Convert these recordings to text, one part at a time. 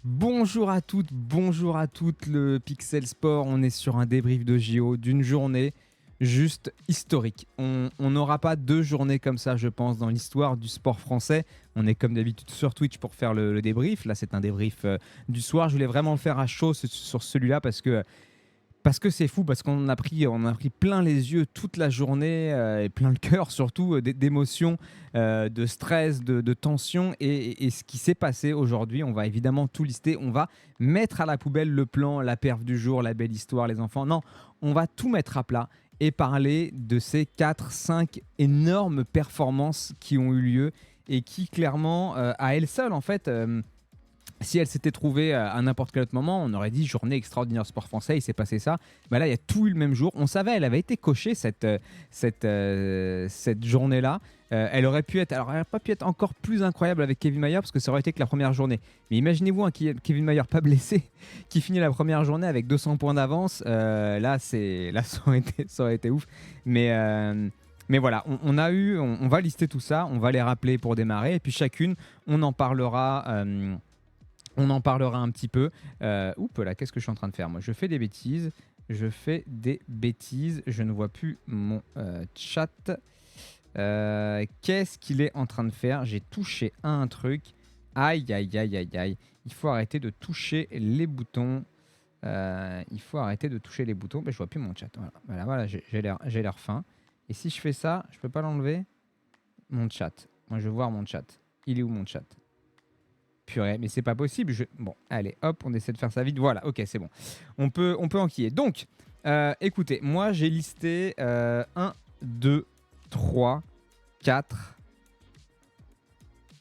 Bonjour à toutes, bonjour à toutes, le Pixel Sport. On est sur un débrief de JO d'une journée juste historique. On n'aura pas deux journées comme ça, je pense, dans l'histoire du sport français. On est comme d'habitude sur Twitch pour faire le débrief. Là, c'est un débrief du soir. Je voulais vraiment le faire à chaud sur celui-là parce que c'est fou, parce qu'on a pris plein les yeux toute la journée et plein le cœur surtout d'émotions, de stress, de tension et ce qui s'est passé aujourd'hui. On va évidemment tout lister. On va mettre à la poubelle le plan, la perf du jour, la belle histoire, les enfants. Non, on va tout mettre à plat et parler de ces 4, 5 énormes performances qui ont eu lieu et qui clairement, à elles seules en fait, si elle s'était trouvée à n'importe quel autre moment, on aurait dit journée extraordinaire sport français, il s'est passé ça. Bah là, il y a tout eu le même jour. On savait, elle avait été cochée cette journée-là. Elle aurait pu être, alors elle n'aurait pas pu être encore plus incroyable avec Kevin Mayer parce que ça aurait été que la première journée. Mais imaginez-vous un Kevin Mayer pas blessé qui finit la première journée avec 200 points d'avance. Là, ça aurait été ouf. Mais voilà, on va lister tout ça, on va les rappeler pour démarrer et puis chacune, on en parlera. On en parlera un petit peu. Oups là, qu'est-ce que je suis en train de faire moi? Je fais des bêtises. Je ne vois plus mon chat. Qu'est-ce qu'il est en train de faire? J'ai touché à un truc. Aïe, aïe, aïe, aïe, aïe. Il faut arrêter de toucher les boutons. Il faut arrêter de toucher les boutons. Mais je vois plus mon chat. Voilà, j'ai l'air fin. Et si je fais ça, je peux pas l'enlever? Mon chat. Moi, je veux voir mon chat. Il est où mon chat? Purée, mais c'est pas possible. Bon, allez, hop, on essaie de faire ça vite. Voilà, ok, c'est bon. On peut enquiller. Donc, écoutez, moi j'ai listé 1, 2, 3, 4,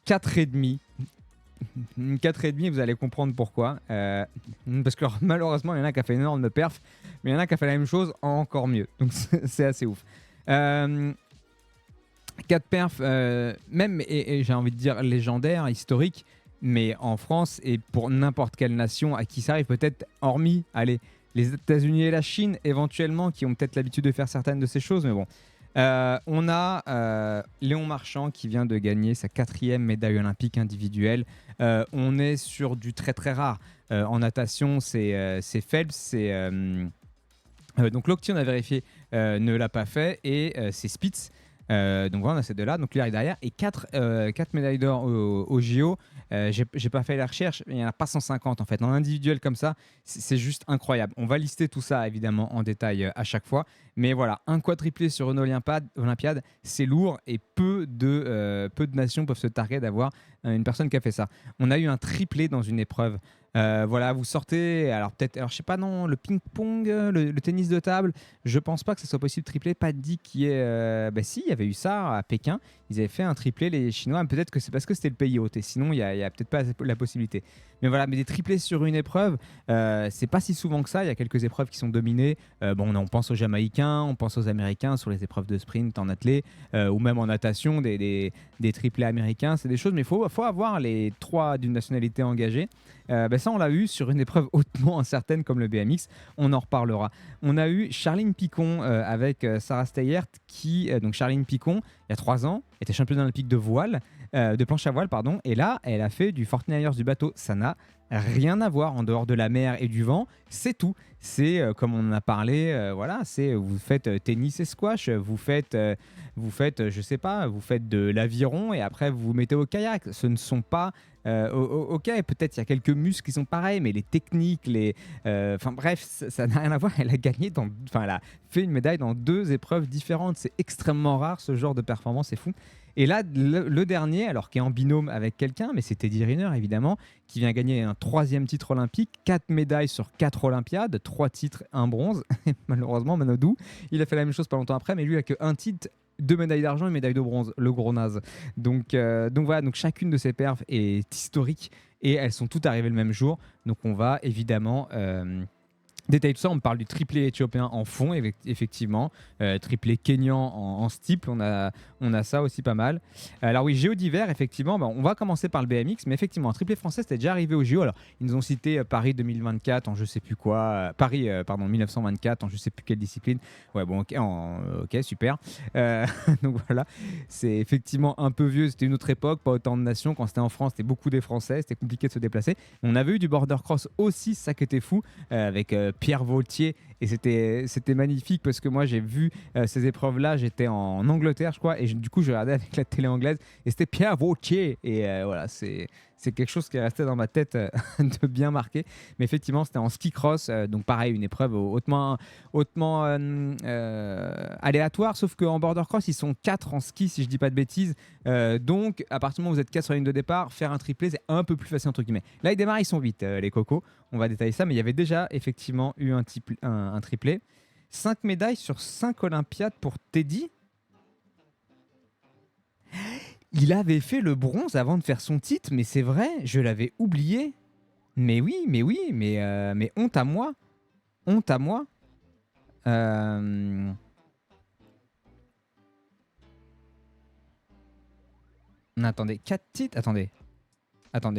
4 et demi. 4 et demi, vous allez comprendre pourquoi. Parce que alors, malheureusement, il y en a qui a fait une énorme perf, mais il y en a qui a fait la même chose encore mieux. Donc c'est assez ouf. 4 perfs, même, et j'ai envie de dire légendaires, historiques, mais en France et pour n'importe quelle nation à qui ça arrive, peut-être hormis, allez, les États-Unis et la Chine éventuellement, qui ont peut-être l'habitude de faire certaines de ces choses, mais bon. On a Léon Marchand qui vient de gagner sa 4e médaille olympique individuelle. On est sur du très très rare. En natation, c'est Phelps, donc Lochte, on a vérifié, ne l'a pas fait, et c'est Spitz. Donc voilà, on a ces deux-là. Donc lui arrive derrière. Et 4 médailles d'or au JO. J'ai pas fait la recherche, mais il n'y en a pas 150 en fait. En individuel comme ça, c'est juste incroyable. On va lister tout ça évidemment en détail à chaque fois. Mais voilà, un quadruplé sur une Olympiade, c'est lourd et peu de nations peuvent se targuer d'avoir une personne qui a fait ça. On a eu un triplé dans une épreuve. Voilà, vous sortez, alors peut-être, alors je sais pas, non, le ping-pong, le tennis de table, je pense pas que ce soit possible de tripler. Pas dit qu'il y ait. Bah si, il y avait eu ça à Pékin, ils avaient fait un triplé, les Chinois, mais peut-être que c'est parce que c'était le pays hôte, et sinon il y a peut-être pas la possibilité. Mais voilà, mais des triplés sur une épreuve, c'est pas si souvent que ça, il y a quelques épreuves qui sont dominées. Bon, on pense aux Jamaïcains, on pense aux Américains sur les épreuves de sprint en athlée, ou même en natation, des triplés américains, c'est des choses, mais il faut avoir les trois d'une nationalité engagée. Ça, on l'a eu sur une épreuve hautement incertaine comme le BMX. On en reparlera. On a eu Charline Picon avec Sarah Steyert, donc Charline Picon, il y a 3 ans, était championne olympique de voile, de planche à voile, pardon. Et là, elle a fait du 49ers du bateau. Ça n'a rien à voir en dehors de la mer et du vent. C'est tout. C'est comme on en a parlé. Voilà, c'est vous faites tennis et squash. Je sais pas, vous faites de l'aviron et après vous vous mettez au kayak. Ce ne sont pas ok, peut-être il y a quelques muscles qui sont pareils, mais les techniques, enfin bref, ça n'a rien à voir. Elle a fait une médaille dans 2 épreuves différentes. C'est extrêmement rare ce genre de performance, c'est fou. Et là, le dernier, alors qui est en binôme avec quelqu'un, mais c'est Teddy Riner évidemment, qui vient gagner un 3e titre olympique, 4 médailles sur 4 Olympiades, 3 titres, 1 bronze. Malheureusement, Manodou, il a fait la même chose pas longtemps après, mais lui a que 1 titre, 2 médailles d'argent et une médaille de bronze, le gros naze. Donc voilà, donc chacune de ces perfs est historique et elles sont toutes arrivées le même jour. Donc on va évidemment Détail tout ça, on me parle du triplé éthiopien en fond, effectivement. Triplé kényan en steeple, on a ça aussi pas mal. Alors oui, Géo d'hiver, effectivement, on va commencer par le BMX, mais effectivement, un triplé français, c'était déjà arrivé au Géo. Alors, ils nous ont cité Paris 2024 en je sais plus quoi, Paris, pardon, 1924 en je sais plus quelle discipline. Ouais, bon, ok, super. Donc voilà, c'est effectivement un peu vieux, c'était une autre époque, pas autant de nations. Quand c'était en France, c'était beaucoup des Français, c'était compliqué de se déplacer. On avait eu du border cross aussi, ça qui était fou, avec Pierre Vautier, et c'était magnifique parce que moi j'ai vu ces épreuves-là, j'étais en Angleterre je crois, et du coup je regardais avec la télé anglaise et c'était Pierre Vautier, et voilà, c'est quelque chose qui est resté dans ma tête de bien marqué. Mais effectivement, c'était en ski cross, donc pareil, une épreuve hautement aléatoire, sauf qu'en border cross, ils sont 4 en ski, si je dis pas de bêtises. Donc, à partir du moment où vous êtes 4 sur la ligne de départ, faire un triplé, c'est un peu plus facile, entre guillemets. Là, ils démarrent, ils sont 8, les cocos. On va détailler ça, mais il y avait déjà effectivement eu un triplé. 5 médailles sur 5 Olympiades pour Teddy. Il avait fait le bronze avant de faire son titre, mais c'est vrai, je l'avais oublié. Mais oui, mais honte à moi. Honte à moi. Attendez, 4 titres. Attendez,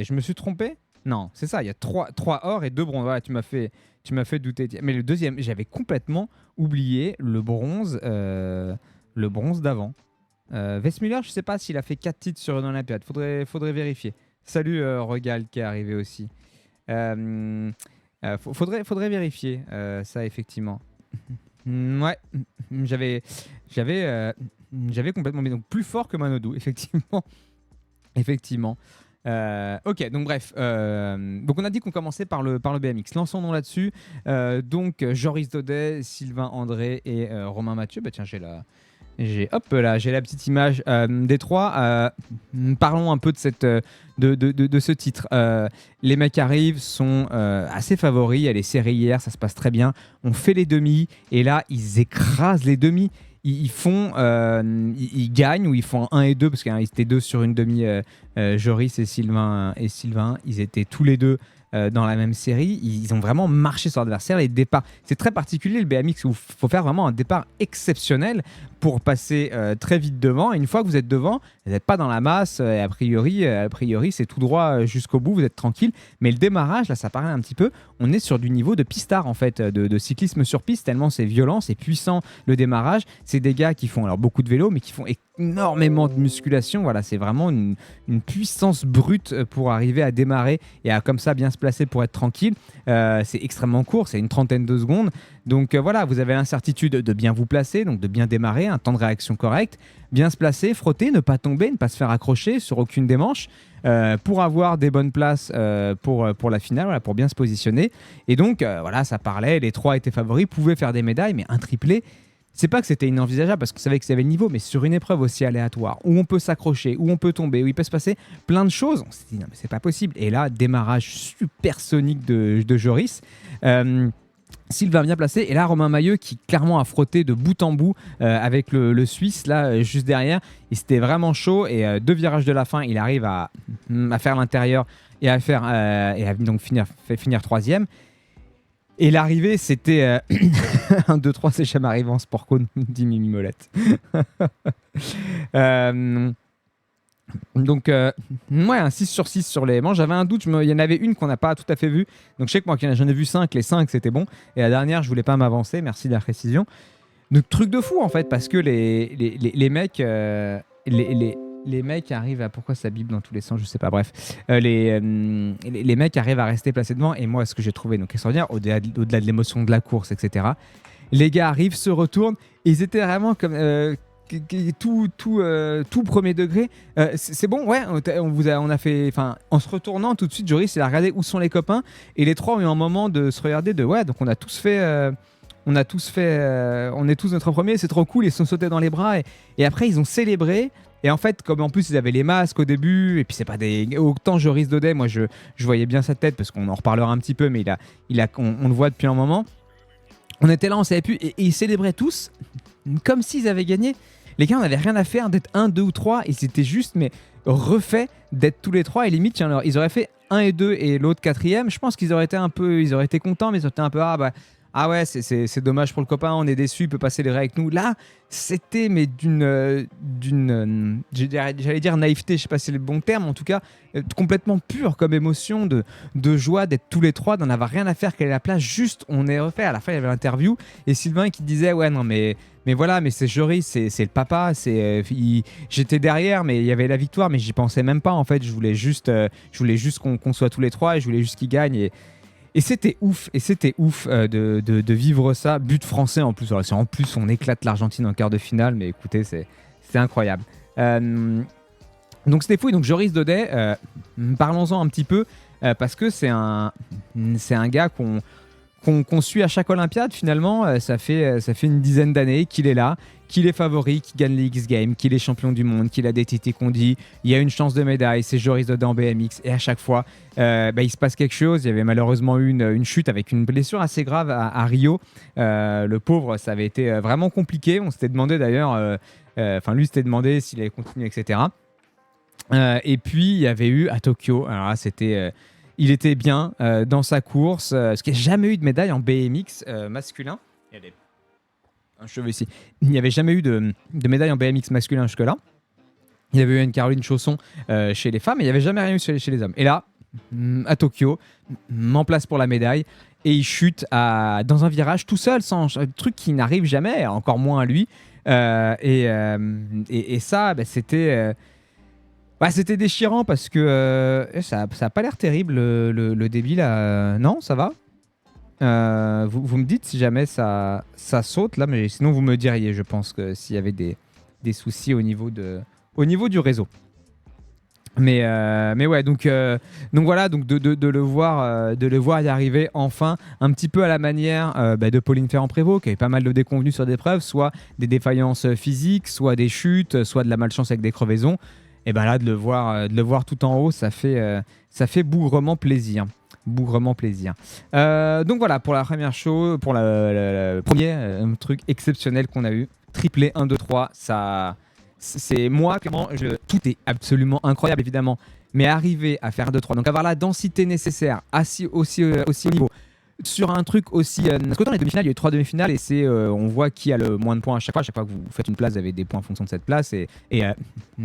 je me suis trompé. Non, c'est ça, il y a 3 or et 2 bronzes. Voilà, tu m'as fait douter. Mais le deuxième, j'avais complètement oublié le bronze d'avant. Westmuller, je sais pas s'il a fait 4 titres sur une Olympiade. Faudrait vérifier. Salut Regal qui est arrivé aussi. Faudrait vérifier ça, effectivement. Ouais, j'avais complètement mis, donc plus fort que Manodou, effectivement. Effectivement. Ok, donc bref. Donc on a dit qu'on commençait par le BMX. Lançons-nous là-dessus. Donc Joris Daudet, Sylvain André et Romain Mathieu. Bah tiens, j'ai la petite image des trois. Parlons un peu de ce titre. Les mecs arrivent, sont assez favoris. Il y a les séries hier, ça se passe très bien. On fait les demi et là, ils écrasent les demi. Ils gagnent, ou ils font 1 et 2 parce qu'ils étaient 2 sur une demi. Joris et Sylvain, ils étaient tous les deux dans la même série. Ils ont vraiment marché sur l'adversaire. Les départs, c'est très particulier le BMX où il faut faire vraiment un départ exceptionnel pour passer très vite devant. Et une fois que vous êtes devant, vous n'êtes pas dans la masse. Et a priori, c'est tout droit jusqu'au bout. Vous êtes tranquille. Mais le démarrage, là, ça paraît un petit peu. On est sur du niveau de pistard, en fait, de cyclisme sur piste, tellement c'est violent, c'est puissant le démarrage. C'est des gars qui font alors beaucoup de vélo, mais qui font énormément de musculation. Voilà, c'est vraiment une puissance brute pour arriver à démarrer et à comme ça bien se placer pour être tranquille. C'est extrêmement court, c'est une trentaine de secondes. Donc voilà, vous avez l'incertitude de bien vous placer, donc de bien démarrer, un temps de réaction correct, bien se placer, frotter, ne pas tomber, ne pas se faire accrocher sur aucune des manches pour avoir des bonnes places pour la finale, voilà, pour bien se positionner. Et donc voilà, ça parlait, les 3 étaient favoris, pouvaient faire des médailles, mais un triplé, c'est pas que c'était inenvisageable parce qu'on savait que ça avait le niveau, mais sur une épreuve aussi aléatoire, où on peut s'accrocher, où on peut tomber, où il peut se passer plein de choses, on s'est dit non mais c'est pas possible. Et là, démarrage supersonique de Joris. Sylvain bien placé, et là Romain Mailleux qui clairement a frotté de bout en bout avec le Suisse là juste derrière. Il c'était vraiment chaud, et 2 virages de la fin, il arrive à faire l'intérieur et à donc finir 3e. Et l'arrivée, c'était 1, 2, 3, c'est jamais arrivé en sport co, dit Mimi Molette. Donc, ouais, un 6 sur 6 sur les manches. J'avais un doute, il y en avait une qu'on n'a pas tout à fait vue. Donc, je sais que moi, j'en ai vu 5, les 5 c'était bon. Et la dernière, je voulais pas m'avancer, merci de la précision. Donc, truc de fou en fait, parce que les mecs. Les mecs arrivent à... Pourquoi ça bip dans tous les sens, je sais pas, bref. Les mecs arrivent à rester placés devant, et moi, ce que j'ai trouvé donc extraordinaire, au-delà de l'émotion de la course, etc., les gars arrivent, se retournent, et ils étaient vraiment comme... tout premier degré. C'est bon, ouais, on a fait... Enfin, en se retournant tout de suite, Joris, il a regardé où sont les copains, et les 3 ont eu un moment de se regarder de... Ouais, donc on est tous notre premier, c'est trop cool, ils se sont sautés dans les bras, et après, ils ont célébré. Et en fait, comme en plus ils avaient les masques au début, et puis c'est pas des... Autant Joris Daudet, moi je voyais bien sa tête, parce qu'on en reparlera un petit peu, mais on le voit depuis un moment. On était là, on savait plus, et ils célébraient tous comme s'ils avaient gagné. Les gars, on n'avait rien à faire d'être 1, 2 ou 3, et c'était juste, mais refait d'être tous les 3, et limite, ils auraient fait 1 et 2 et l'autre 4e, je pense qu'ils auraient été contents, mais ils auraient été un peu ah ouais, c'est dommage pour le copain, on est déçu, il peut passer les raies avec nous. Là, c'était mais j'allais dire naïveté, je sais pas si c'est le bon terme, en tout cas complètement pur comme émotion de joie d'être tous les trois, d'en avoir rien à faire, quelle est la place, juste on est refait. À la fin, il y avait l'interview et Sylvain qui disait ouais non mais voilà, mais c'est Joris, c'est le papa, j'étais derrière, mais il y avait la victoire, mais j'y pensais même pas en fait. Je voulais juste qu'on soit tous les trois et je voulais juste qu'il gagne. Et c'était ouf, de vivre ça. But français en plus. Alors, en plus, on éclate l'Argentine en quart de finale, mais écoutez, c'est incroyable. Donc c'était fou. Et donc Joris Daudet, parlons-en un petit peu, parce que c'est un gars qu'on suit à chaque Olympiade finalement. Ça fait une dizaine d'années qu'il est là, qu'il est favori, qu'il gagne les X Games, qu'il est champion du monde, qu'il a des titres qu'on dit il y a une chance de médaille, c'est Joris Daudet en BMX. Et à chaque fois, il se passe quelque chose. Il y avait malheureusement eu une chute avec une blessure assez grave à Rio. Le pauvre, ça avait été vraiment compliqué. On s'était demandé d'ailleurs, lui s'était demandé s'il allait continuer, etc. Et puis il y avait eu à Tokyo, alors là c'était... il était bien dans sa course, parce qu'il n'y a jamais eu de médaille en BMX masculin. Il y a un cheveu ici. Il n'y avait jamais eu de médaille en BMX masculin jusque-là. Il y avait eu une Caroline Chausson chez les femmes, mais il n'y avait jamais rien eu chez les hommes. Et là, à Tokyo, en place pour la médaille, et il chute dans un virage tout seul, sans un truc qui n'arrive jamais, encore moins à lui. Et ça, c'était... c'était déchirant parce que ça n'a pas l'air terrible le débit là. Non, ça va. Vous me dites si jamais ça saute là, mais sinon vous me diriez, je pense que s'il y avait des soucis au niveau du réseau. Mais ouais, donc voilà, donc de le voir y arriver enfin, un petit peu à la manière de Pauline Ferrand-Prévot, qui avait pas mal de déconvenues sur des preuves, soit des défaillances physiques, soit des chutes, soit de la malchance avec des crevaisons. Et ben là, de le voir tout en haut, ça fait bougrement plaisir. Donc voilà, pour la première chose, pour le premier truc exceptionnel qu'on a eu, triplé 1, 2, 3, ça, c'est moi, clairement, tout est absolument incroyable évidemment, mais arriver à faire 1, 2, 3, donc avoir la densité nécessaire, aussi au niveau, sur un truc aussi... parce que dans les demi-finales, il y a eu 3 demi-finales et on voit qui a le moins de points à chaque fois. À chaque fois que vous faites une place, vous avez des points en fonction de cette place et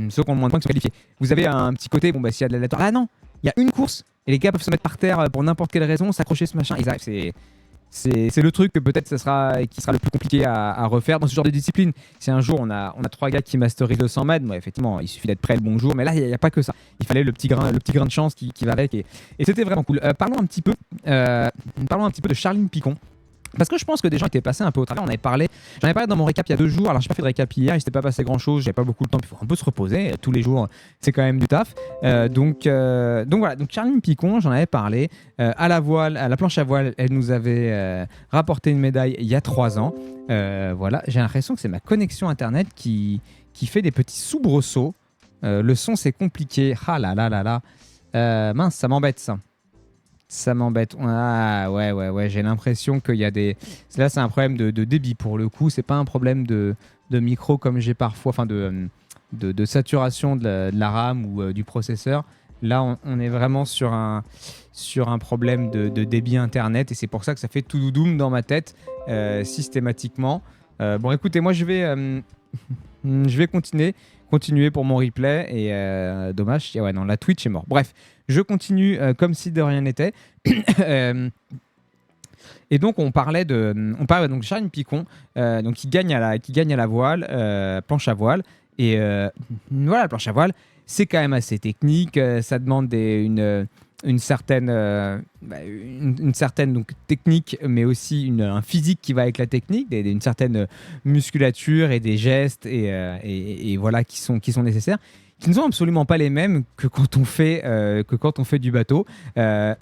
ceux qui ont le moins de points qui sont qualifiés. vous avez un petit côté, bon bah s'il y a de l'aléatoire, ah non, il y a une course et les gars peuvent se mettre par terre pour n'importe quelle raison, s'accrocher ce machin, ils arrivent, c'est le truc que peut-être qui sera le plus compliqué à refaire dans ce genre de discipline. Si un jour on a 3 gars qui masterisent le 100 mètres, bon, effectivement il suffit d'être prêt le bon jour, mais là il n'y a pas que ça, il fallait le petit grain de chance qui va avec et c'était vraiment cool. Parlons un petit peu de Charline Picon. Parce que je pense que des gens étaient passés un peu au travers. J'en avais parlé dans mon récap il y a 2 jours. Alors, j'ai pas fait de récap hier, il s'était pas passé grand chose. J'avais pas beaucoup de temps. Il faut un peu se reposer. Tous les jours, c'est quand même du taf. Donc voilà. Donc, Charline Picon, j'en avais parlé. À la voile, à la planche à voile, elle nous avait rapporté une médaille il y a 3 ans. Voilà. J'ai l'impression que c'est ma connexion internet qui fait des petits soubresauts. Le son, c'est compliqué. Ah là là là là. Mince, ça m'embête ça. Ça m'embête. Ah ouais, j'ai l'impression qu'il y a des... Là, c'est un problème de débit pour le coup. C'est pas un problème de micro comme j'ai parfois, enfin de saturation de la RAM ou du processeur. Là, on est vraiment sur un problème de débit internet et c'est pour ça que ça fait tout doudoum dans ma tête systématiquement. Bon, écoutez, moi je vais continuer pour mon replay et dommage. Ouais, non, la Twitch est mort. Bref. Je continue comme si de rien n'était. Et donc on parlait donc de Charline Picon, donc qui gagne à la voile, planche à voile. Et voilà, la planche à voile, c'est quand même assez technique. Ça demande une certaine donc, technique, mais aussi un physique qui va avec la technique, une certaine musculature et des gestes et voilà qui sont nécessaires, qui ne sont absolument pas les mêmes que quand on fait du bateau. Ils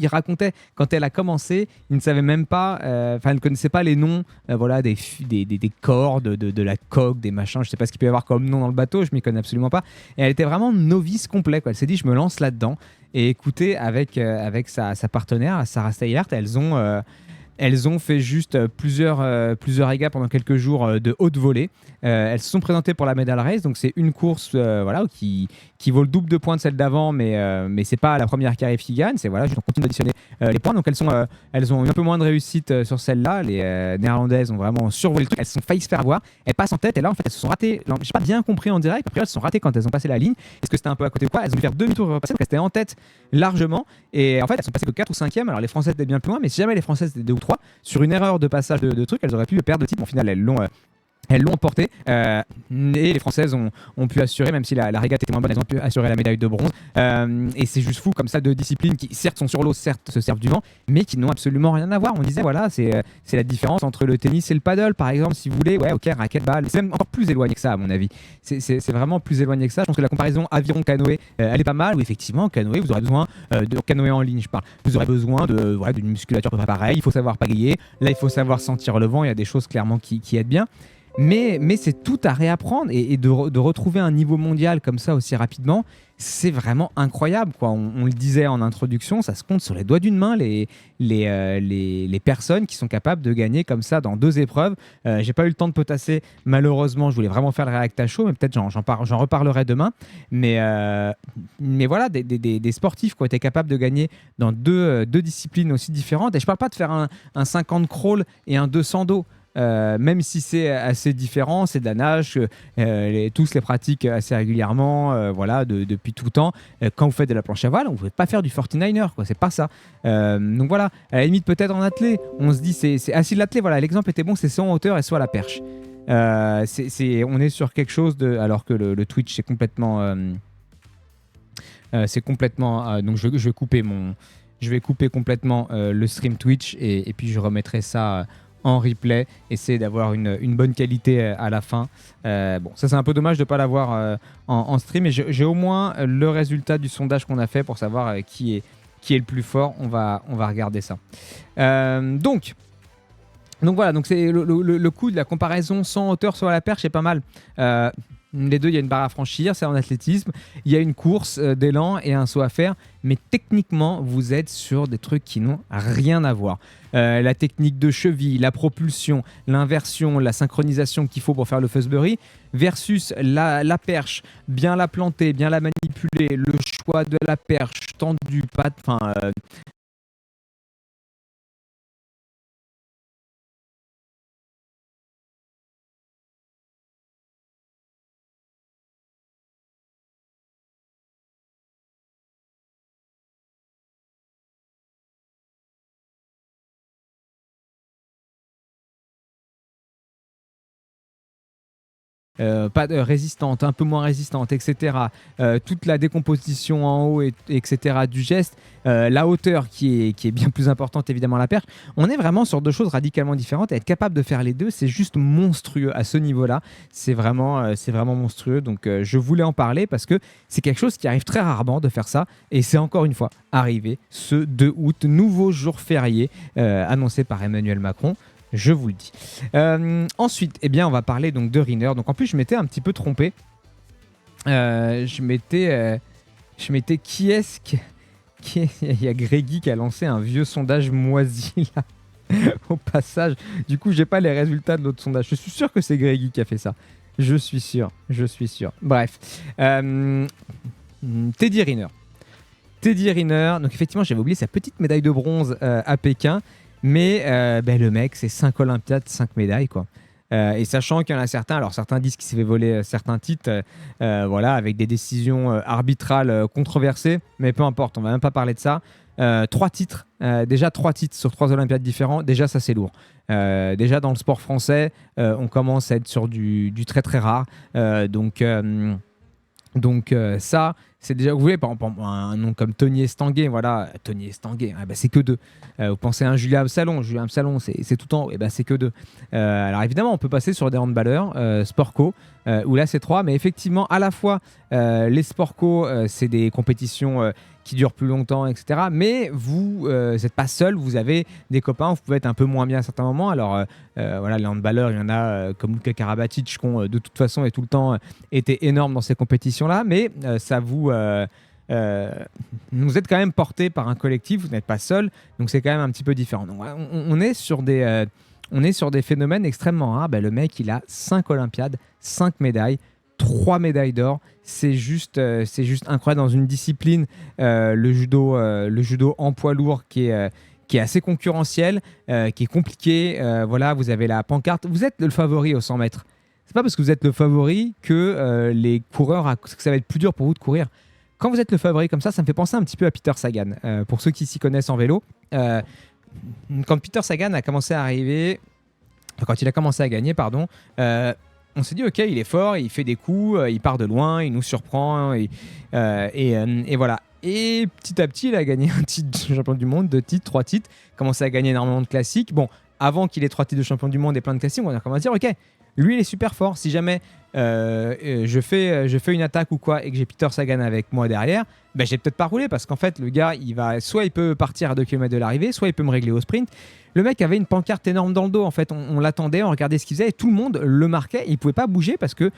racontaient, quand elle a commencé, ils ne savaient même pas, elle ne connaissait pas les noms des cordes, de la coque, des machins, je ne sais pas ce qu'il peut y avoir comme nom dans le bateau, je ne m'y connais absolument pas. Et elle était vraiment novice complet, quoi. Elle s'est dit, je me lance là-dedans. Et écoutez, avec sa partenaire, Sarah Steilert, elles ont elles ont fait juste plusieurs régas pendant quelques jours de haute volée. Elles se sont présentées pour la Medal Race, donc c'est une course voilà, qui vaut le double de points de celle d'avant, mais c'est pas la première qui arrive qui gagne. C'est voilà, juste on continue d'additionner les points. Donc elles ont eu un peu moins de réussite sur celle-là. Les Néerlandaises ont vraiment survolé le truc. Elles se sont failli se faire avoir. Elles passent en tête et là en fait elles se sont ratées. J'ai pas bien compris en direct. Après elles se sont ratées quand elles ont passé la ligne. Est-ce que c'était un peu à côté ou quoi? Elles ont dû faire demi-tour et repasser parce qu'elles étaient en tête largement. Et en fait elles sont passées que 4 ou 5e. Alors les Françaises étaient bien plus loin, mais si jamais les Françaises étaient 2 ou 3, sur une erreur de passage de trucs, elles auraient pu perdre de titre. Au final elles l'ont emporté et les Françaises ont pu assurer, même si la régate était moins bonne, elles ont pu assurer la médaille de bronze. Et c'est juste fou comme ça, deux disciplines qui certes sont sur l'eau, certes se servent du vent, mais qui n'ont absolument rien à voir. On disait voilà, c'est la différence entre le tennis et le paddle par exemple, si vous voulez. Ouais, ok, raquette, balle, c'est même encore plus éloigné que ça à mon avis. C'est vraiment plus éloigné que ça. Je pense que la comparaison aviron-canoë, elle est pas mal. Où effectivement, canoë, vous aurez besoin de canoë en ligne, je parle. Vous aurez besoin d'une musculature à peu près pareille. Il faut savoir pagayer. Là, il faut savoir sentir le vent. Il y a des choses clairement qui aident bien. Mais c'est tout à réapprendre et de retrouver un niveau mondial comme ça aussi rapidement, c'est vraiment incroyable, quoi. On le disait en introduction, ça se compte sur les doigts d'une main les personnes qui sont capables de gagner comme ça dans 2 épreuves. J'ai pas eu le temps de potasser malheureusement, je voulais vraiment faire le réact à chaud, mais peut-être j'en reparlerai demain. Mais voilà, des sportifs qui ont été capables de gagner dans deux disciplines aussi différentes. Et je parle pas de faire un 50 crawl et un 200 dos. Même si c'est assez différent, c'est de la nage, tous les pratiquent assez régulièrement, voilà, depuis tout le temps. Quand vous faites de la planche à voile, vous ne pouvez pas faire du 49er, quoi, c'est pas ça. Donc voilà, à la limite peut-être en athlée, on se dit c'est assis l'athlée, voilà, l'exemple était bon, c'est soit en hauteur et soit à la perche. On est sur quelque chose de, alors que le Twitch c'est complètement, donc je vais couper complètement le stream Twitch et puis je remettrai ça en replay, essayer d'avoir une bonne qualité à la fin. Bon, ça c'est un peu dommage de ne pas l'avoir en stream, mais j'ai au moins le résultat du sondage qu'on a fait pour savoir qui est le plus fort. On va regarder ça. Donc voilà, donc c'est le coup de la comparaison sans hauteur soit à la perche, c'est pas mal. Les deux, il y a une barre à franchir, c'est en athlétisme. Il y a une course d'élan et un saut à faire. Mais techniquement, vous êtes sur des trucs qui n'ont rien à voir. La technique de cheville, la propulsion, l'inversion, la synchronisation qu'il faut pour faire le Fosbury versus la perche, bien la planter, bien la manipuler, le choix de la perche tendue, pas de résistante, un peu moins résistante, etc. Toute la décomposition en haut, etc. du geste, la hauteur qui est bien plus importante évidemment à la perche. On est vraiment sur 2 choses radicalement différentes et être capable de faire les deux, c'est juste monstrueux à ce niveau-là. C'est vraiment monstrueux. Donc je voulais en parler parce que c'est quelque chose qui arrive très rarement de faire ça et c'est encore une fois arrivé ce 2 août, nouveau jour férié annoncé par Emmanuel Macron. Je vous le dis. Ensuite, eh bien, on va parler donc de Rinner. Donc en plus, je m'étais un petit peu trompé. Je m'étais qui est-ce il y a Grégy qui a lancé un vieux sondage moisi là au passage. Du coup, j'ai pas les résultats de l'autre sondage. Je suis sûr que c'est Grégy qui a fait ça. Je suis sûr. Bref, Teddy Riner. Donc effectivement, j'avais oublié sa petite médaille de bronze à Pékin. Mais le mec, c'est 5 Olympiades, 5 médailles, quoi. Et sachant qu'il y en a certains, alors certains disent qu'il s'est fait voler certains titres, voilà, avec des décisions arbitrales controversées, mais peu importe, on va même pas parler de ça. 3 titres, déjà 3 titres sur 3 Olympiades différents, déjà ça c'est lourd. Déjà dans le sport français, on commence à être sur du très très rare. Donc ça, c'est déjà, vous voulez, par exemple, un nom comme Tony Estanguet, voilà, Tony Estanguet, c'est que 2. Vous pensez à un Julien Absalon, c'est tout en haut, c'est que 2. Alors évidemment, on peut passer sur des handballeurs, sport co, où là c'est 3, mais effectivement, à la fois, les sport co, c'est des compétitions qui durent plus longtemps, etc. Mais vous n'êtes pas seul, vous avez des copains, vous pouvez être un peu moins bien à certains moments. Alors voilà, les handballeurs, il y en a comme Luka Karabatic qui ont de toute façon et tout le temps été énormes dans ces compétitions-là, mais ça vous vous êtes quand même porté par un collectif, vous n'êtes pas seul, donc c'est quand même un petit peu différent. Donc, on est sur des phénomènes extrêmement rares. Le mec, il a 5 Olympiades, 5 médailles, 3 médailles d'or. C'est juste incroyable dans une discipline, le judo en poids lourd qui est assez concurrentiel, qui est compliqué. Voilà, vous avez la pancarte. Vous êtes le favori au 100 mètres. C'est pas parce que vous êtes le favori que les coureurs, que ça va être plus dur pour vous de courir. Quand vous êtes le favori comme ça me fait penser un petit peu à Peter Sagan. Pour ceux qui s'y connaissent en vélo, quand Peter Sagan a commencé à arriver, quand il a commencé à gagner, pardon, on s'est dit ok, il est fort, il fait des coups, il part de loin, il nous surprend, et voilà. Et petit à petit, il a gagné un titre de champion du monde, 2 titres, 3 titres, commencé à gagner énormément de classiques. Bon, avant qu'il ait 3 titres de champion du monde et plein de classiques, on a commencé à dire ok, lui il est super fort. Si jamais je fais une attaque ou quoi et que j'ai Peter Sagan avec moi derrière, je vais peut-être pas rouler parce qu'en fait le gars soit il peut partir à 2 km de l'arrivée, soit il peut me régler au sprint. Le mec avait une pancarte énorme dans le dos en fait, on l'attendait, on regardait ce qu'il faisait et tout le monde le marquait, il pouvait pas bouger parce que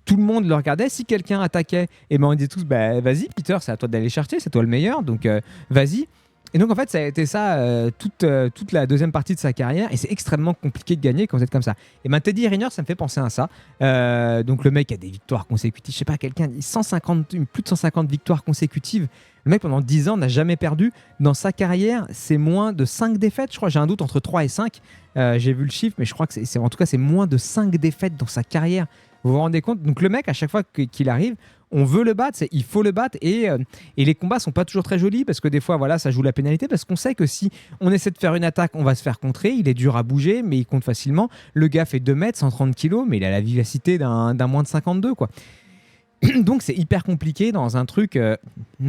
tout le monde le regardait. Si quelqu'un attaquait, on disait tous vas-y Peter, c'est à toi d'aller chercher, c'est toi le meilleur, donc vas-y. Et donc en fait ça a été ça toute la deuxième partie de sa carrière et c'est extrêmement compliqué de gagner quand vous êtes comme ça. Et Teddy Riner, ça me fait penser à ça. Donc le mec a des victoires consécutives, je sais pas, quelqu'un dit plus de 150 victoires consécutives. Le mec pendant 10 ans n'a jamais perdu. Dans sa carrière, c'est moins de 5 défaites, je crois, j'ai un doute entre 3 et 5. J'ai vu le chiffre, mais je crois que en tout cas c'est moins de 5 défaites dans sa carrière. Vous vous rendez compte? Donc le mec, à chaque fois qu'il arrive, on veut le battre, il faut le battre et les combats sont pas toujours très jolis parce que des fois voilà, ça joue la pénalité parce qu'on sait que si on essaie de faire une attaque, on va se faire contrer, il est dur à bouger mais il compte facilement. Le gars fait 2 mètres, 130 kilos mais il a la vivacité d'un moins de 52 quoi. Donc c'est hyper compliqué dans un truc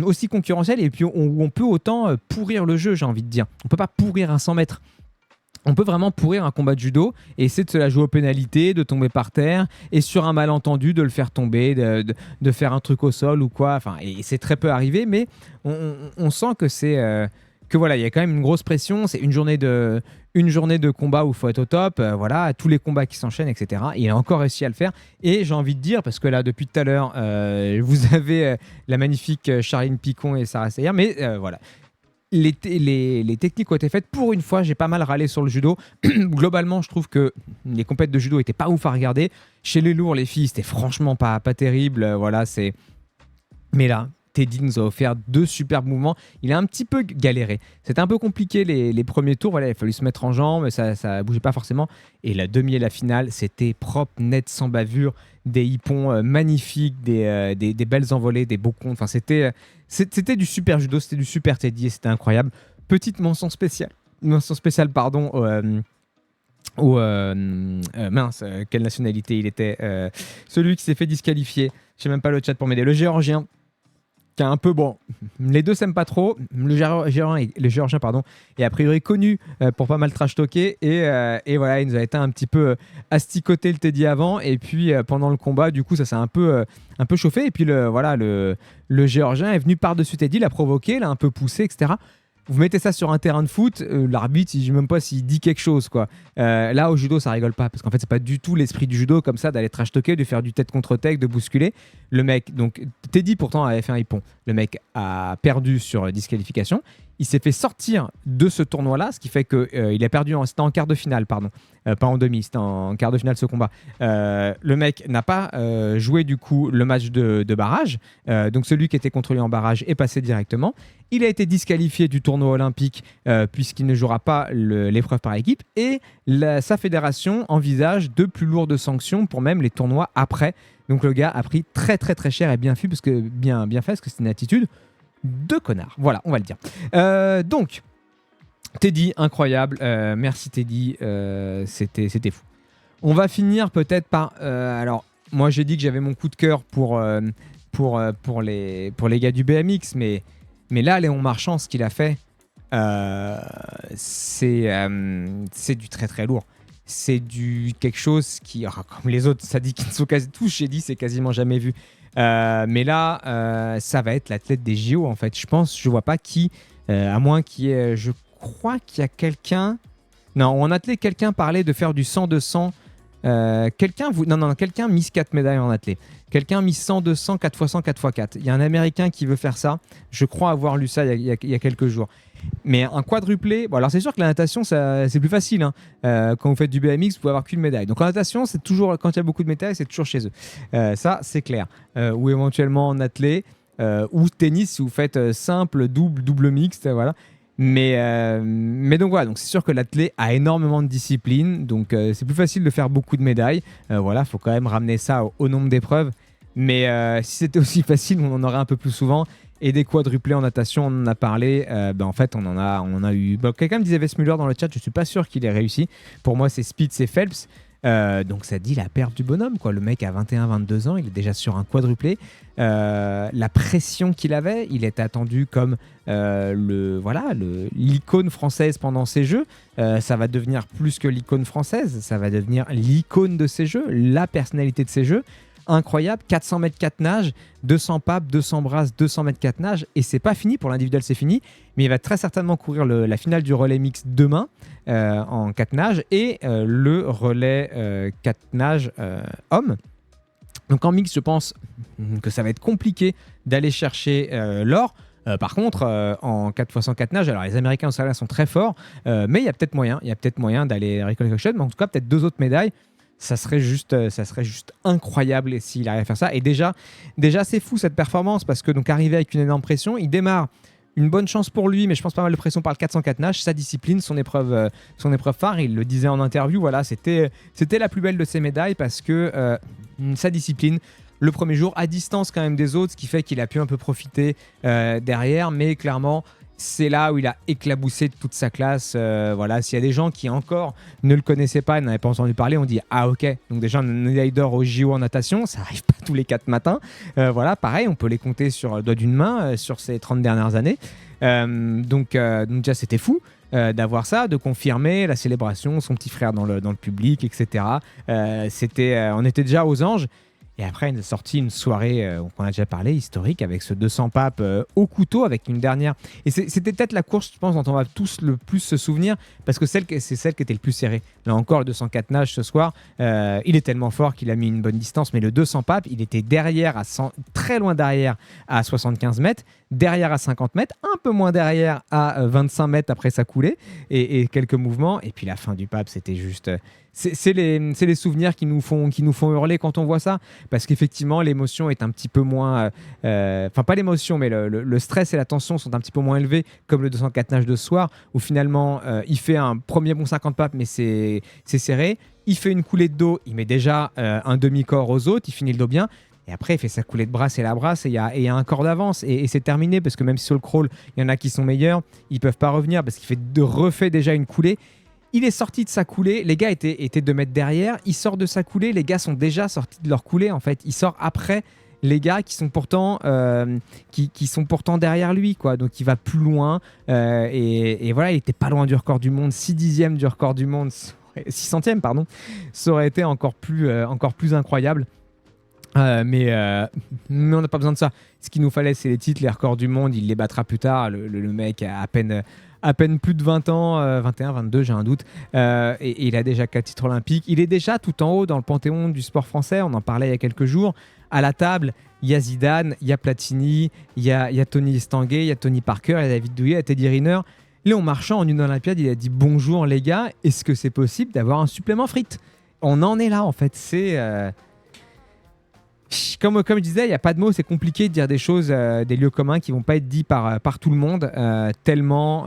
aussi concurrentiel et puis où on peut autant pourrir le jeu, j'ai envie de dire. On peut pas pourrir un 100 mètres. On peut vraiment pourrir un combat de judo et essayer de se la jouer aux pénalités, de tomber par terre et sur un malentendu de le faire tomber, de faire un truc au sol ou quoi. Enfin, et c'est très peu arrivé, mais on sent que que voilà, il y a quand même une grosse pression. C'est une journée de combat où il faut être au top. Voilà, tous les combats qui s'enchaînent, etc. Et il a encore réussi à le faire. Et j'ai envie de dire, parce que là, depuis tout à l'heure, vous avez la magnifique Charline Picon et Sarah Seyer, mais voilà. Les techniques ont été faites. Pour une fois, j'ai pas mal râlé sur le judo. Globalement, je trouve que les compètes de judo étaient pas ouf à regarder. Chez les lourds, les filles, c'était franchement pas terrible. Voilà, c'est. Mais là, Teddy nous a offert 2 superbes mouvements. Il a un petit peu galéré. C'était un peu compliqué les premiers tours. Voilà, il a fallu se mettre en jambes, ça bougeait pas forcément. Et la demi et la finale, c'était propre, net, sans bavure. Des hippons magnifiques, des belles envolées, des beaux comptes. Enfin, c'était du super judo, c'était du super Teddy et c'était incroyable. Petite mention spéciale, pardon, quelle nationalité il était, celui qui s'est fait disqualifier. Je sais même pas le chat pour m'aider. Le Géorgien, qui est un peu bon. Les deux s'aiment pas trop. Le Géorgien, pardon, est a priori connu pour pas mal trash talker et voilà, il nous a été un petit peu asticoté le Teddy avant et puis pendant le combat, du coup, ça s'est un peu chauffé et puis le Géorgien est venu par-dessus Teddy, l'a provoqué, l'a un peu poussé, etc. Vous mettez ça sur un terrain de foot, l'arbitre, je ne sais même pas s'il dit quelque chose, quoi. Là, au judo, ça rigole pas, parce qu'en fait, c'est pas du tout l'esprit du judo, comme ça, d'aller trash-talker, de faire du tête contre tête, de bousculer. Le mec, donc, Teddy, pourtant, avait fait un hippon. Le mec a perdu sur disqualification. Il s'est fait sortir de ce tournoi-là, ce qui fait qu'il a perdu, c'était en quart de finale, pardon. Pas en demi, c'était en quart de finale ce combat. Le mec n'a pas joué du coup le match de barrage, donc celui qui était contre lui en barrage est passé directement. Il a été disqualifié du tournoi olympique puisqu'il ne jouera pas l'épreuve par équipe et sa fédération envisage de plus lourdes sanctions pour même les tournois après. Donc le gars a pris très très très cher et bien fait parce que c'est une attitude de connard. Voilà, on va le dire. Donc Teddy, incroyable. Merci Teddy, c'était fou. On va finir peut-être par... alors, moi j'ai dit que j'avais mon coup de cœur pour les gars du BMX, mais là, Léon Marchand, ce qu'il a fait, c'est du très très lourd. C'est du quelque chose qui, comme les autres, ça dit qu'ils ne sont quasi tous, j'ai dit, c'est quasiment jamais vu. Mais là, ça va être l'athlète des JO, en fait. Je vois pas qui, à moins qu'il y ait... Je crois qu'il y a quelqu'un... Non, en athlète, quelqu'un parlait de faire du 100-200 quelqu'un mise 4 médailles en athlée. Quelqu'un mise 100, 200, 4x100, 4x4. Il y a un Américain qui veut faire ça. Je crois avoir lu ça il y a quelques jours. Mais un quadruplé, bon alors c'est sûr que la natation c'est plus facile. Hein. Quand vous faites du BMX, vous pouvez avoir qu'une médaille. Donc en natation, c'est toujours, quand il y a beaucoup de médailles, c'est toujours chez eux. Ça, c'est clair. Ou éventuellement en athlée, ou tennis si vous faites simple, double mixte, voilà. Mais donc voilà, donc c'est sûr que l'athlète a énormément de discipline, donc c'est plus facile de faire beaucoup de médailles. Voilà, faut quand même ramener ça au nombre d'épreuves. Mais si c'était aussi facile, on en aurait un peu plus souvent. Et des quadruplés en natation, on en a parlé. En fait, on en a eu. Bon, quelqu'un me disait Westmuller dans le chat, je suis pas sûr qu'il ait réussi. Pour moi, c'est Speed, c'est Phelps. Donc ça dit la perte du bonhomme, quoi. Le mec a 21-22 ans, il est déjà sur un quadruplé. La pression qu'il avait, il était attendu comme l'icône française pendant ces jeux. Ça va devenir plus que l'icône française, ça va devenir l'icône de ces jeux, la personnalité de ces jeux. Incroyable, 400 mètres 4 nages, 200 papes, 200 brasses, 200 mètres 4 nages, et c'est pas fini, pour l'individuel c'est fini, mais il va très certainement courir la finale du relais mix demain en 4 nages et le relais 4 nages homme. Donc en mix, je pense que ça va être compliqué d'aller chercher l'or. Par contre, en 4x100 4 nages, alors les Américains au Australiens sont très forts, mais il y a peut-être moyen d'aller récolter quelque chose, mais en tout cas peut-être 2 autres médailles. Ça serait juste incroyable s'il arrive à faire ça. Et déjà c'est fou cette performance parce que donc arrivé avec une énorme pression, il démarre, une bonne chance pour lui, mais je pense pas mal de pression par le 404 nages, sa discipline, son épreuve phare. Il le disait en interview, voilà, c'était la plus belle de ses médailles parce que sa discipline. Le premier jour, à distance quand même des autres, ce qui fait qu'il a pu un peu profiter derrière, mais clairement, c'est là où il a éclaboussé toute sa classe. Voilà, s'il y a des gens qui encore ne le connaissaient pas, n'avaient pas entendu parler, on dit ah ok. Donc déjà un médaille d'or au JO en natation, ça arrive pas tous les 4 matins. Voilà, pareil, on peut les compter sur le doigt d'une main sur ces 30 dernières années. Donc déjà c'était fou. D'avoir ça, de confirmer la célébration, son petit frère dans le public, etc. On était déjà aux anges. Et après, il est sorti une soirée, on a déjà parlé, historique, avec ce 200 papes au couteau, avec une dernière. Et c'était peut-être la course, je pense, dont on va tous le plus se souvenir, parce que c'est celle qui était le plus serrée. Là encore, le 204 nages ce soir, il est tellement fort qu'il a mis une bonne distance, mais le 200 papes, il était derrière, très loin derrière, à 75 mètres, derrière à 50 mètres, un peu moins derrière à 25 mètres après sa coulée, et quelques mouvements. Et puis la fin du pape, c'était juste... C'est les souvenirs qui nous font hurler quand on voit ça, parce qu'effectivement l'émotion est un petit peu moins enfin pas l'émotion, mais le stress et la tension sont un petit peu moins élevés, comme le 204 nages de ce soir où finalement il fait un premier bon 50 papes mais c'est serré, il fait une coulée de dos, il met déjà un demi-corps aux autres, il finit le dos bien. Et après, il fait sa coulée de brasse et la brasse, et il y a un corps d'avance. Et c'est terminé, parce que même si sur le crawl, il y en a qui sont meilleurs, ils ne peuvent pas revenir, parce qu'il refait déjà une coulée. Il est sorti de sa coulée, les gars étaient 2 mètres derrière, il sort de sa coulée, les gars sont déjà sortis de leur coulée, en fait. Il sort après les gars qui sont pourtant, qui sont pourtant derrière lui, quoi. Donc il va plus loin, et voilà, il était pas loin du record du monde, 6 dixièmes du record du monde, 6 centièmes, pardon. Ça aurait été encore plus incroyable. Mais on n'a pas besoin de ça. Ce qu'il nous fallait, c'est les titres, les records du monde. Il les battra plus tard. Le mec a à peine plus de 20 ans, 21, 22, j'ai un doute. Et il a déjà 4 titres olympiques. Il est déjà tout en haut dans le panthéon du sport français. On en parlait il y a quelques jours. À la table, il y a Zidane, il y a Platini, il y a Tony Estanguet, il y a Tony Parker, il y a David Douillet, il y a Teddy Riner. Léon Marchand, en une Olympiade, il a dit bonjour les gars. Est-ce que c'est possible d'avoir un supplément frites ? On en est là, en fait. C'est... Comme je disais, il n'y a pas de mots, c'est compliqué de dire des choses, des lieux communs qui ne vont pas être dits par tout le monde, tellement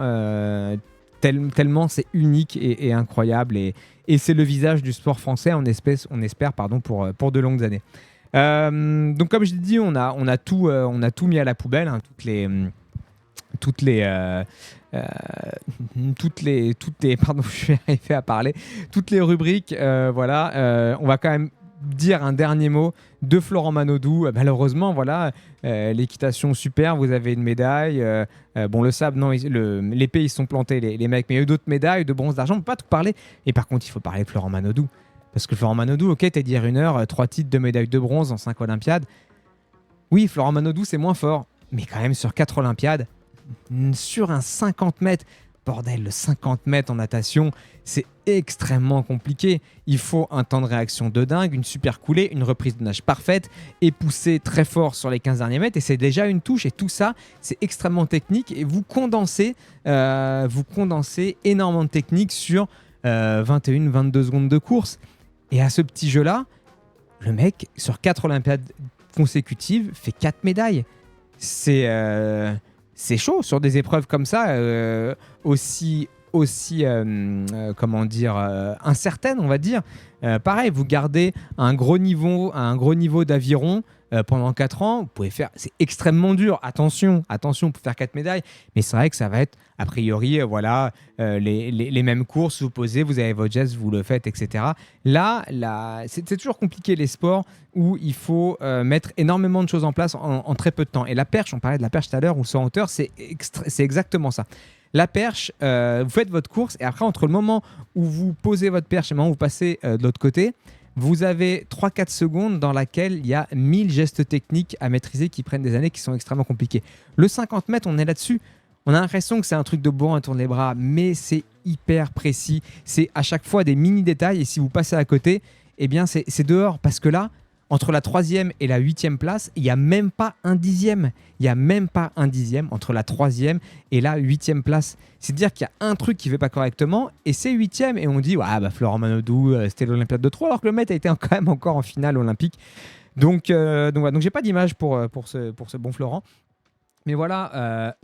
c'est unique et incroyable. Et c'est le visage du sport français, on espère pour de longues années. Donc comme je l'ai dit, on a tout mis à la poubelle, hein, pardon, je vais arriver à parler, toutes les rubriques, voilà, on va quand même dire un dernier mot de Florent Manodou. Malheureusement, voilà, l'équitation super, vous avez une médaille. Bon, le sable, non, l'épée, ils sont plantés, les mecs, mais il y a eu d'autres médailles, de bronze, d'argent, on ne peut pas tout parler. Et par contre, il faut parler de Florent Manodou. Parce que Florent Manodou, ok, Teddy Riner, 3 titres, 2 médailles de bronze en 5 Olympiades. Oui, Florent Manodou, c'est moins fort. Mais quand même, sur 4 Olympiades, sur un 50 mètres, bordel, le 50 mètres en natation, c'est extrêmement compliqué. Il faut un temps de réaction de dingue, une super coulée, une reprise de nage parfaite et pousser très fort sur les 15 derniers mètres. Et c'est déjà une touche. Et tout ça, c'est extrêmement technique. Et vous condensez énormément de technique sur 21-22 secondes de course. Et à ce petit jeu-là, le mec, sur 4 Olympiades consécutives, fait 4 médailles. C'est chaud sur des épreuves comme ça, aussi comment dire, incertaines, on va dire. Pareil, vous gardez un gros niveau d'aviron pendant 4 ans, vous pouvez faire, c'est extrêmement dur, attention pour faire 4 médailles, mais c'est vrai que ça va être a priori voilà, les mêmes courses, vous posez, vous avez votre geste, vous le faites, etc. Là, c'est toujours compliqué les sports où il faut mettre énormément de choses en place en très peu de temps. Et la perche, on parlait de la perche tout à l'heure, ou le saut en hauteur, c'est exactement ça. La perche, vous faites votre course et après, entre le moment où vous posez votre perche et le moment où vous passez de l'autre côté, vous avez 3-4 secondes dans laquelle il y a 1000 gestes techniques à maîtriser qui prennent des années, qui sont extrêmement compliqués. Le 50 mètres, on est là-dessus. On a l'impression que c'est un truc de bourrin à tourner les bras, mais c'est hyper précis. C'est à chaque fois des mini-détails et si vous passez à côté, eh bien c'est dehors. Parce que là, entre la 3e et la 8e place, il n'y a même pas un dixième. Il n'y a même pas un dixième entre la 3e et la 8e place. C'est-à-dire qu'il y a un truc qui ne fait pas correctement et c'est 8e. Et on dit, ouais, bah, Florent Manodou, c'était l'Olympiade de 3, alors que le mec a été quand même encore en finale olympique. Donc j'ai pas d'image pour ce bon Florent. Mais voilà,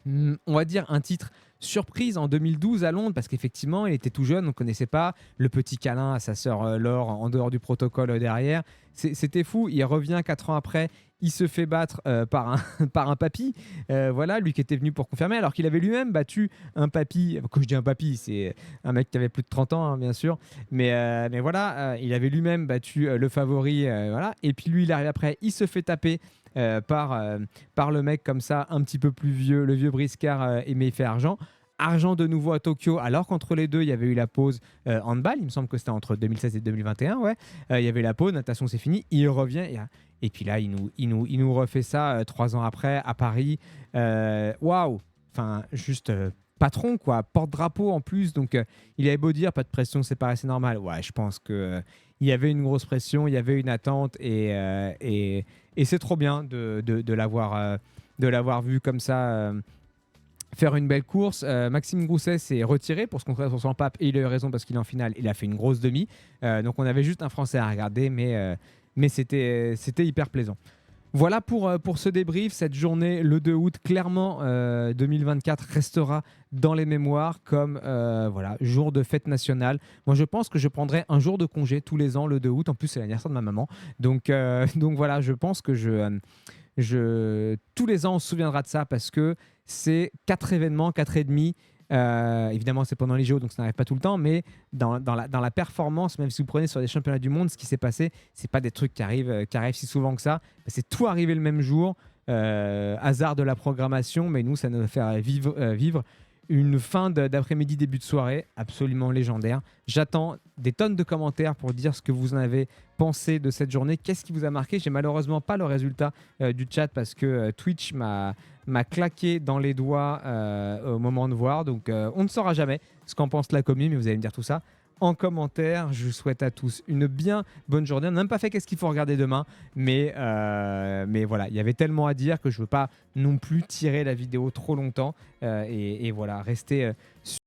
on va dire un titre surprise en 2012 à Londres, parce qu'effectivement, il était tout jeune, on ne connaissait pas le petit câlin à sa sœur Laure en dehors du protocole derrière. C'était fou. Il revient 4 ans après, il se fait battre par un papy, voilà, lui qui était venu pour confirmer, alors qu'il avait lui-même battu un papy. Quand je dis un papy, c'est un mec qui avait plus de 30 ans, hein, bien sûr. Mais voilà, il avait lui-même battu le favori, voilà. Et puis lui, il arrive après, il se fait taper par le mec comme ça, un petit peu plus vieux, le vieux briscard Aimé fait argent. Argent de nouveau à Tokyo, alors qu'entre les deux, il y avait eu la pause handball. Il me semble que c'était entre 2016 et 2021. Ouais. Il y avait la pause, natation, c'est fini. Il revient et puis là, il nous refait ça 3 ans après à Paris. Waouh! Enfin, juste patron, quoi. Porte-drapeau en plus. Donc, il avait beau dire pas de pression, c'est normal. Ouais, je pense que il y avait une grosse pression, il y avait une attente et c'est trop bien de l'avoir vu comme ça. Faire une belle course. Maxime Grousset s'est retiré pour se concentrer sur son pape et il a eu raison parce qu'il est en finale. Il a fait une grosse demi. Donc on avait juste un Français à regarder, mais c'était hyper plaisant. Voilà pour ce débrief. Cette journée, le 2 août, clairement 2024 restera dans les mémoires comme voilà, jour de fête nationale. Moi, je pense que je prendrai un jour de congé tous les ans le 2 août. En plus, c'est l'anniversaire de ma maman. Donc voilà, je pense que tous les ans, on se souviendra de ça parce que c'est 4 événements, 4 et demi. Évidemment, c'est pendant les JO, donc ça n'arrive pas tout le temps, mais dans la performance, même si vous prenez sur les championnats du monde, ce qui s'est passé, c'est pas des trucs qui arrivent si souvent que ça. C'est tout arrivé le même jour, hasard de la programmation, mais nous, ça nous fait vivre une fin d'après-midi, début de soirée absolument légendaire. J'attends des tonnes de commentaires pour dire ce que vous en avez pensé de cette journée. Qu'est-ce qui vous a marqué? J'ai malheureusement pas le résultat du chat parce que Twitch m'a claqué dans les doigts au moment de voir. Donc on ne saura jamais ce qu'en pense la commune, mais vous allez me dire tout ça en commentaire. Je vous souhaite à tous une bien bonne journée. On n'a même pas fait qu'est-ce qu'il faut regarder demain, mais voilà, il y avait tellement à dire que je ne veux pas non plus tirer la vidéo trop longtemps et voilà, rester